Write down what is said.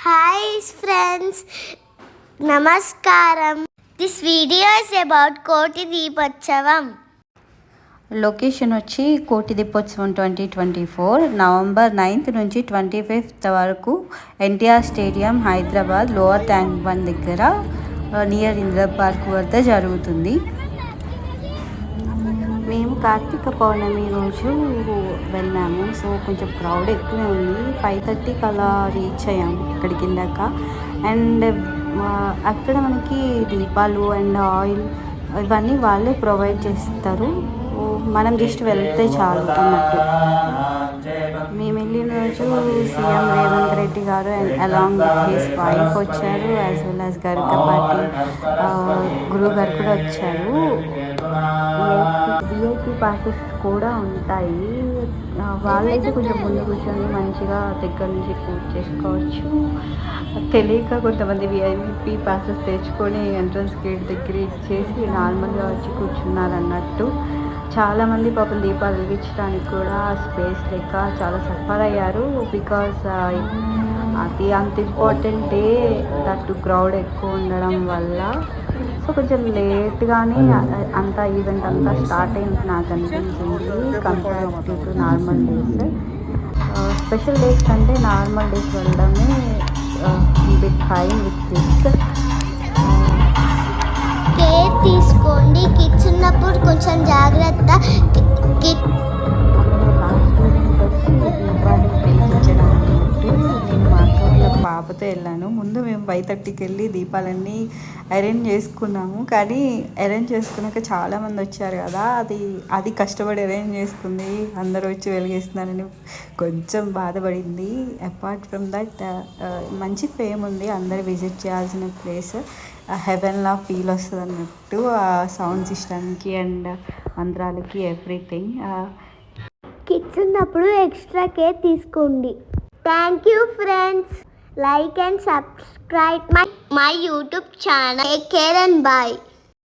Hi friends, Namaskaram. This video is about Koti Deepotsavam. Location వచ్చి కోటి దీపోత్సవం 2024 November 9th నుంచి 25th వరకు NTR stadium Hyderabad lower tank bund దగ్గర near Indra park వద్ద జరుగుతుంది. మేము కార్తీక పౌర్ణమి రోజు వెళ్ళాము. సో కొంచెం క్రౌడ్ ఎక్కువే ఉంది. 5:30కి అలా రీచ్ అయ్యాము ఇక్కడికి వెళ్ళాక. అండ్ అక్కడ మనకి దీపాలు అండ్ ఆయిల్ ఇవన్నీ వాళ్ళే ప్రొవైడ్ చేస్తారు. మనం జస్ట్ వెళ్తే చాలు అన్నట్టు. మేము వెళ్ళిన రోజు సీఎం రేవంత్ రెడ్డి గారు and along with his wife వచ్చారు, యాజ్ వెల్ యాజ్ గరికపాటి గురువు గారు కూడా వచ్చారు. విఐపి పాసెస్ కూడా ఉంటాయి. వాళ్ళైతే కొంచెం ముందు కూర్చొని మంచిగా దగ్గర నుంచి పూజ చేసుకోవచ్చు. తెలియక కొంతమంది విఐపి పాసెస్ తెచ్చుకొని ఎంట్రన్స్ గేట్ దగ్గర ఇచ్చేసి నార్మల్గా వచ్చి కూర్చున్నారు అన్నట్టు. చాలామంది పాపం దీపాలు వెలిగించడానికి కూడా స్పేస్ లేక చాలా సఫర్ అయ్యారు. బికాస్ అది అంత ఇంపార్టెంట్ డే, దట్టు క్రౌడ్ ఎక్కువ ఉండడం వల్ల. సో కొంచెం లేట్గానే అంతా ఈవెంట్ అంతా స్టార్ట్ అయింది నాకు అనిపించింది compare to normal days. Special days కంటే నార్మల్ డేస్ వెళ్ళడమే big fine with this. Care తీసుకోండి, కిడ్స్ ఉన్నప్పుడు కొంచెం జాగ్రత్త. నేను మా అక్క పాపతో వెళ్ళాను. ముందు మేము 5:30కి వెళ్ళి దీపాలన్నీ అరేంజ్ చేసుకున్నాము. కానీ అరేంజ్ చేసుకున్నాక చాలామంది వచ్చారు కదా, అది కష్టపడి అరేంజ్ చేసుకుంది, అందరూ వచ్చి వెలిగిస్తున్నారని కొంచెం బాధపడింది. అపార్ట్ ఫ్రమ్ దట్ మంచి ఫేమ్ ఉంది, అందరు విజిట్ చేయాల్సిన ప్లేస్. హెవెన్లా ఫీల్ వస్తుంది అన్నట్టు ఆ సౌండ్ సిస్టమ్కి అండ్ మంత్రాలకి ఎవ్రీథింగ్. కిడ్స్ ఉన్నప్పుడు ఎక్స్ట్రా కేర్ తీసుకోండి. Thank you friends. Like and subscribe my YouTube channel. Take care and bye.